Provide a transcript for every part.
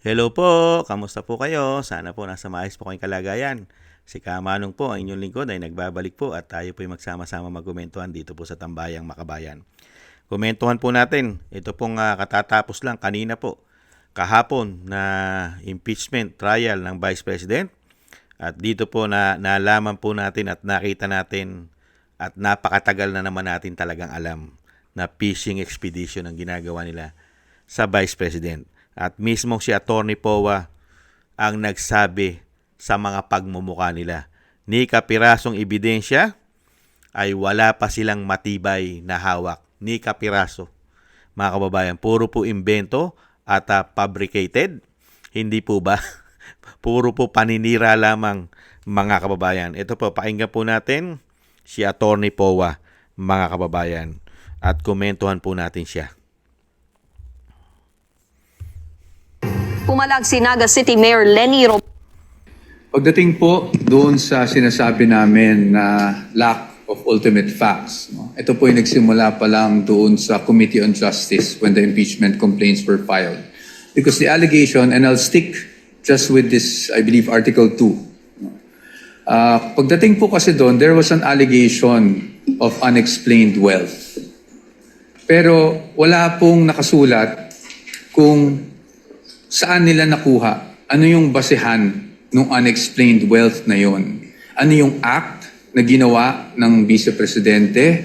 Hello po, kamusta po kayo? Sana po nasa maayos po kayong kalagayan. Si Kamanong po, ang inyong lingkod ay nagbabalik po at tayo po ay magsama-sama magkomentuhan dito po sa Tambayang Makabayan. Komentuhan po natin, ito pong katatapos lang kanina po, kahapon na impeachment trial ng Vice President. At dito po na nalaman po natin at nakita natin at napakatagal na naman natin talagang alam na fishing expedition ang ginagawa nila sa Vice President. At mismo si Atty. Powa ang nagsabi sa mga pagmumukha nila. Ni kapirasong ebidensya ay wala pa silang matibay na hawak. Ni kapiraso. Mga kababayan, puro po imbento at fabricated. Hindi po ba? Puro po paninira lamang mga kababayan. Ito po, pakinggan po natin si Atty. Powa, mga kababayan. At komentuhan po natin siya. Pumalag si Naga City Mayor Lenny Robredo. Pagdating po doon sa sinasabi namin na lack of ultimate facts, ito po yung nagsimula pa lang doon sa Committee on Justice when the impeachment complaints were filed. Because the allegation, and I'll stick just with this, I believe, Article 2. Pagdating po kasi doon, there was an allegation of unexplained wealth. Pero wala pong nakasulat kung saan nila nakuha, ano yung basehan ng unexplained wealth na yon? Ano yung act na ginawa ng Vice Presidente?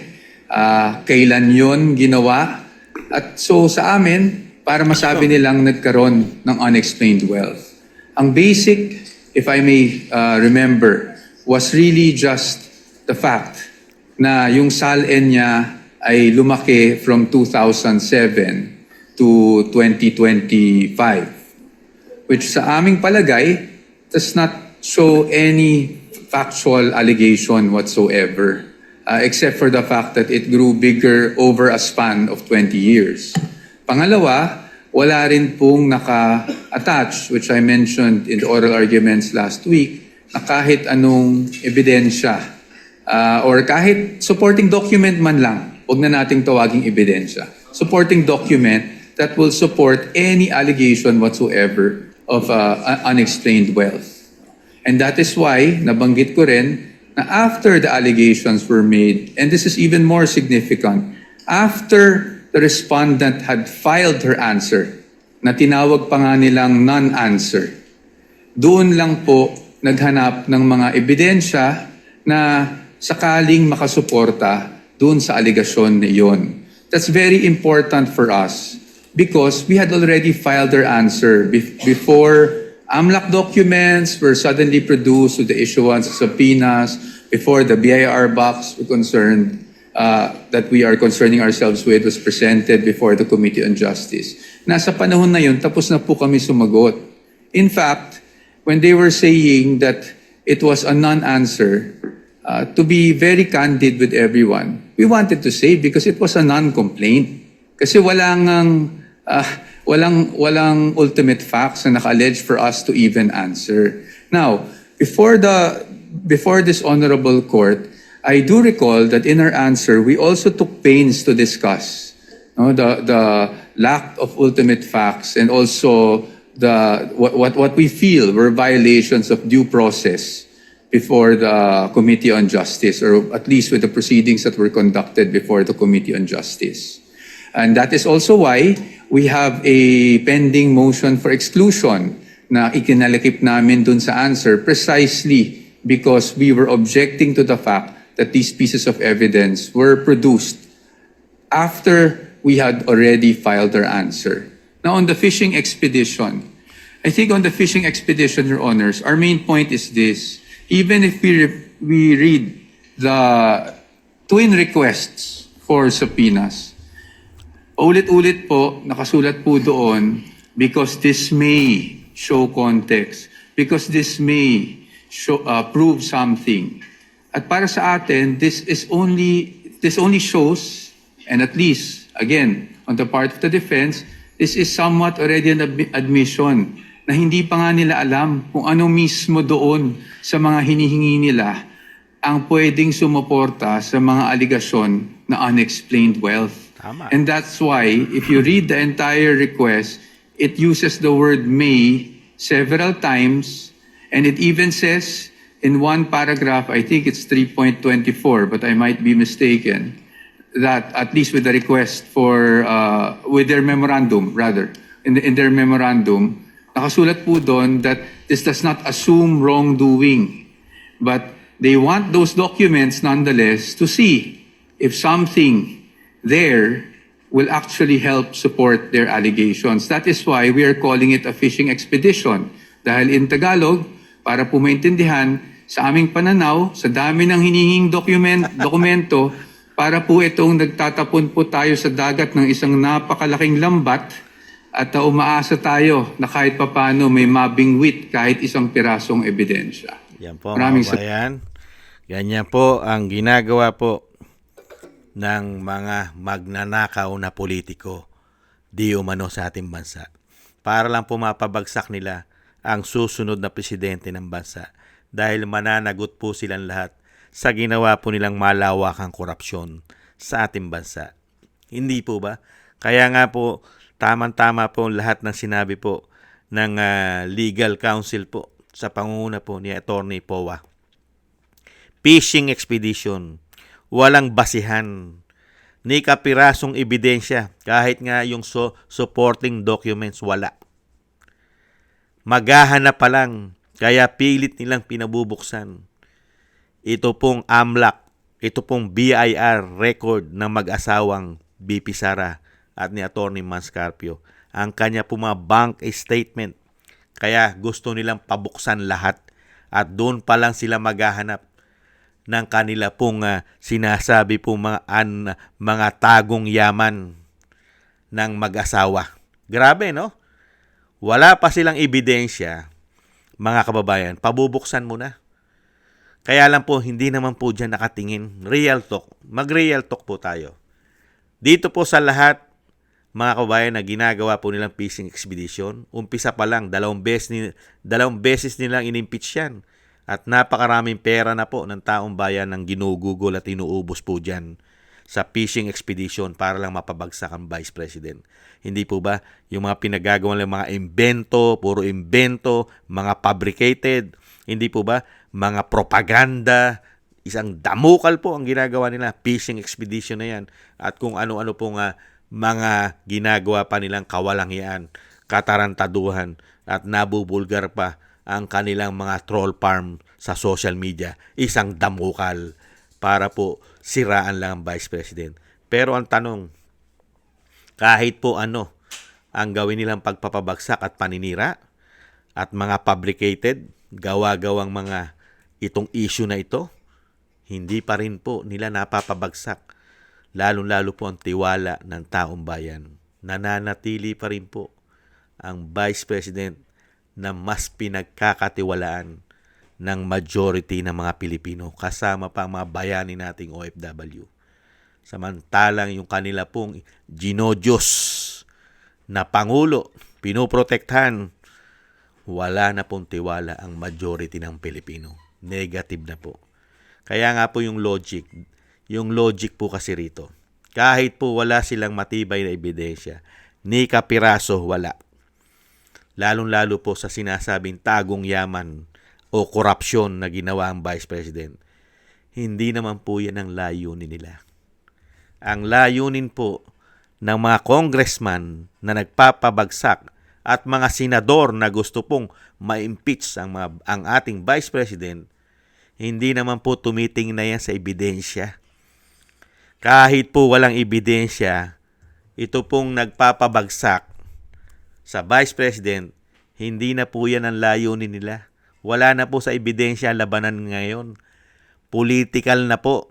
Kailan yon ginawa? At so sa amin, para masabi nilang nagkaroon ng unexplained wealth. Ang basic, if I may remember, was really just the fact na yung SALN niya ay lumaki from 2007 to 2025. Which sa aming palagay does not show any factual allegation whatsoever, except for the fact that it grew bigger over a span of 20 years. Pangalawa, wala rin pong naka-attach, which I mentioned in the oral arguments last week, na kahit anong ebidensya or kahit supporting document man lang, huwag na nating tawaging ebidensya, supporting document that will support any allegation whatsoever of unexplained wealth. And that is why, nabanggit ko rin, na after the allegations were made, and this is even more significant, after the respondent had filed her answer, na tinawag pa nga nilang non-answer, doon lang po naghanap ng mga ebidensya na sakaling makasuporta doon sa aligasyon na iyon. That's very important for us, because we had already filed our answer before AMLAC documents were suddenly produced with the issuance of subpoenas, before the BIR box were concerned, that we are concerning ourselves with was presented before the Committee on Justice. Nasa panahon na yun, tapos na po kami sumagot. In fact, when they were saying that it was a non-answer, to be very candid with everyone, we wanted to say because it was a non-complaint. Kasi walang ultimate facts na naka-allege for us to even answer. Now, before this honorable court, I do recall that in our answer, we also took pains to discuss the lack of ultimate facts and also what we feel were violations of due process before the Committee on Justice, or at least with the proceedings that were conducted before the Committee on Justice. And that is also why we have a pending motion for exclusion na ikinalakip namin dun sa answer, precisely because we were objecting to the fact that these pieces of evidence were produced after we had already filed our answer. Now, on the fishing expedition, I think on the fishing expedition, Your Honors, our main point is this. Even if we read the twin requests for subpoenas, ulit-ulit po, nakasulat po doon, because this may show context, because this may show, prove something. At para sa atin, this only shows, and at least, again, on the part of the defense, this is somewhat already an admission na hindi pa nga nila alam kung ano mismo doon sa mga hinihingi nila ang pwedeng sumuporta sa mga aligasyon na unexplained wealth. Tama. And that's why, if you read the entire request, it uses the word may several times, and it even says in one paragraph, I think it's 3.24, but I might be mistaken, that at least with the request for, with their memorandum, rather, in their memorandum, nakasulat po doon that this does not assume wrongdoing, but they want those documents nonetheless to see if something there will actually help support their allegations. That is why we are calling it a fishing expedition. Dahil in Tagalog, para po maintindihan, sa aming pananaw, sa dami ng hinihing dokumento, para po itong nagtatapon po tayo sa dagat ng isang napakalaking lambat at umaasa tayo na kahit papano may mabingwit kahit isang pirasong ebidensya. Yan po Maraming mga kababayan. Ganyan po ang ginagawa po ng mga magnanakaw na politiko di umano sa ating bansa. Para lang po mapabagsak nila ang susunod na presidente ng bansa dahil mananagot po silang lahat sa ginawa po nilang malawakang korupsyon sa ating bansa. Hindi po ba? Kaya nga po, tamang-tama po lahat ng sinabi po ng legal counsel po sa pangunguna po ni Attorney Powa. Fishing expedition. Walang basihan. Ni kapirasong ebidensya. Kahit nga yung supporting documents, wala. Maghahanap pa lang. Kaya pilit nilang pinabubuksan. Ito pong AMLAC, ito pong BIR record ng mag-asawang BP Sara at ni Attorney Manscarpio. Ang kanya pong mga bank statement. Kaya gusto nilang pabuksan lahat. At doon pa lang sila maghahanap ng kanila pong sinasabi pong mga tagong yaman ng mag-asawa. Grabe, no? Wala pa silang ebidensya, mga kababayan, pabubuksan mo na. Kaya lang po, hindi naman po dyan nakatingin. Real talk. Mag-real talk po tayo. Dito po sa lahat, mga kababayan, na ginagawa po nilang fishing expedition, umpisa pa lang, dalawang beses nilang in-impeach yan. At napakaraming pera na po ng taong bayan ang ginugugol at inuubos po dyan sa fishing expedition para lang mapabagsak ang Vice President. Hindi po ba yung mga pinagagawa ng mga invento, puro invento, mga fabricated, hindi po ba mga propaganda, isang damukal po ang ginagawa nila, fishing expedition na yan. At kung ano-ano po mga ginagawa pa nilang kawalangian, katarantaduhan at nabubulgar pa ang kanilang mga troll farm sa social media. Isang damukal para po siraan lang ang Vice President. Pero ang tanong, kahit po ano ang gawin nilang pagpapabagsak at paninira at mga fabricated, gawa-gawang mga itong issue na ito, hindi pa rin po nila napapabagsak. Lalo-lalo po ang tiwala ng taong bayan. Nananatili pa rin po ang Vice President na mas pinagkakatiwalaan ng majority ng mga Pilipino kasama pa ang mga bayani nating OFW. Samantalang yung kanila pong ginodiyos na Pangulo, pinoprotektahan, wala na pong tiwala ang majority ng Pilipino. Negative na po. Kaya nga po yung logic po kasi rito. Kahit po wala silang matibay na ebidensya, ni kapiraso wala. Lalong-lalo po sa sinasabing tagong yaman o korupsyon na ginawa ang Vice President. Hindi naman po yan ang layunin nila. Ang layunin po ng mga congressman na nagpapabagsak at mga senador na gusto pong ma-impeach ang ating Vice President, hindi naman po tumitingin na yan sa ebidensya. Kahit po walang ebidensya, ito pong nagpapabagsak sa Vice President, hindi na po yan ang layunin nila. Wala na po sa ebidensya labanan ngayon. Political na po.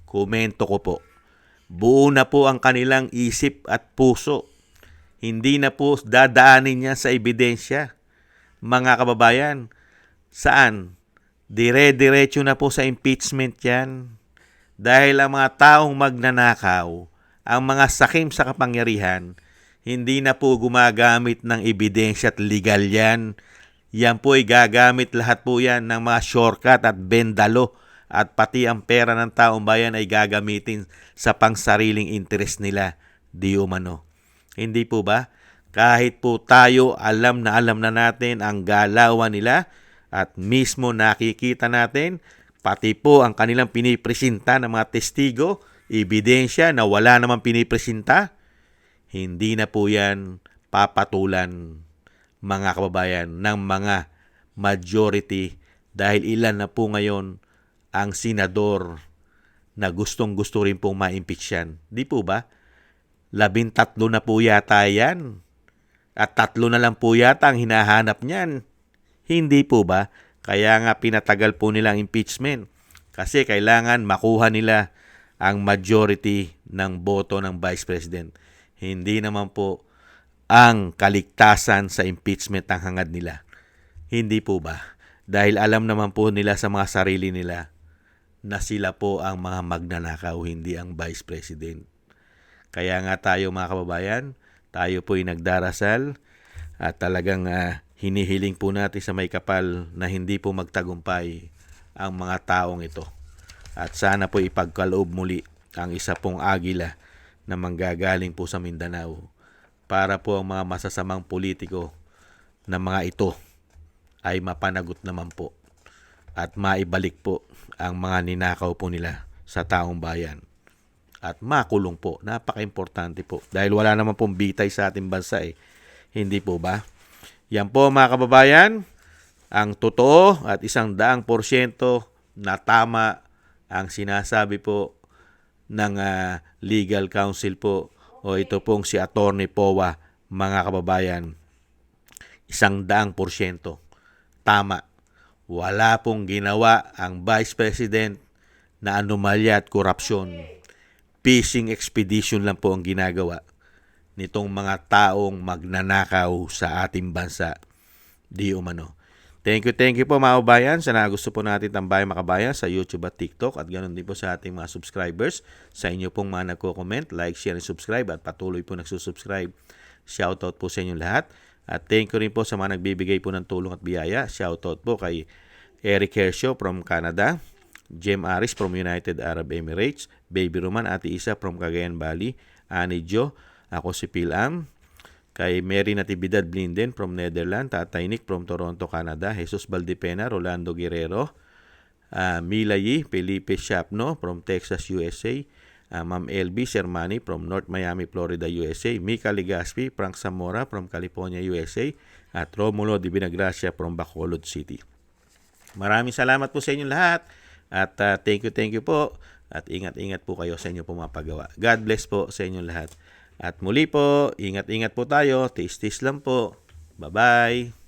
Komento ko po. Buo na po ang kanilang isip at puso. Hindi na po dadaanin niya sa ebidensya. Mga kababayan, saan? Dire-diretso na po sa impeachment yan. Dahil ang mga taong magnanakaw, ang mga sakim sa kapangyarihan, hindi na po gumagamit ng ebidensya at legal yan. Yan po ay gagamit lahat po yan ng mga shortcut at bendalo at pati ang pera ng taong bayan ay gagamitin sa pangsariling interest nila, di umano. Hindi po ba? Kahit po tayo alam na natin ang galawan nila at mismo nakikita natin, pati po ang kanilang pinipresenta ng mga testigo, ebidensya na wala namang pinipresenta, hindi na po yan papatulan, mga kababayan, ng mga majority dahil ilan na po ngayon ang senador na gustong-gusto rin pong ma-impeach yan. Di po ba? 13 na po yata yan. At 3 na lang po yata ang hinahanap niyan. Hindi po ba? Kaya nga pinatagal po nila ang impeachment. Kasi kailangan makuha nila ang majority ng boto ng Vice President. Hindi naman po ang kaligtasan sa impeachment ang hangad nila. Hindi po ba? Dahil alam naman po nila sa mga sarili nila na sila po ang mga magnanakaw, hindi ang Vice President. Kaya nga tayo mga kababayan, tayo po'y nagdarasal at talagang hinihiling po natin sa may kapal na hindi po magtagumpay ang mga taong ito. At sana po ipagkaloob muli ang isa pong agila na manggagaling po sa Mindanao para po ang mga masasamang politiko na mga ito ay mapanagot naman po at maibalik po ang mga ninakaw po nila sa taong bayan. At makulong po. Napaka-importante po. Dahil wala naman pong bitay sa ating bansa eh. Hindi po ba? Yan po mga kababayan, ang totoo at 100% na tama ang sinasabi po ng legal counsel po o ito pong si Attorney Powa, mga kababayan. 100% tama. Wala pong ginawa ang Vice President na anomalya at korupsyon. Fishing expedition lang po ang ginagawa nitong mga taong magnanakaw sa ating bansa. Di umano. Thank you po mga kababayan. Sana gusto po natin tambayang makabayan sa YouTube at TikTok at ganoon din po sa ating mga subscribers. Sa inyo pong mga nagko-comment, like, share, and subscribe at patuloy po nagsusubscribe. Shoutout po sa inyong lahat. At thank you rin po sa mga nagbibigay po ng tulong at biyaya. Shoutout po kay Eric Hershaw from Canada, Jem Aris from United Arab Emirates, Baby Roman, Ate Isa from Cagayan Valley, Ani Jo, ako si Pilam, kay Mary Natividad Blinden from Netherlands, Tatay Nick from Toronto, Canada, Jesus Valdepena, Rolando Guerrero, Mila Yi, Felipe Shapno from Texas, USA, Ma'am LB Sermani from North Miami, Florida, USA, Mika Legaspi, Frank Zamora from California, USA, at Romulo Di Binagracia from Bacolod City. Maraming salamat po sa inyong lahat. At thank you po. At ingat-ingat po kayo sa inyo pong mga paggawa. God bless po sa inyong lahat. At muli po, ingat-ingat po tayo. Tiis-tiis lang po. Bye-bye.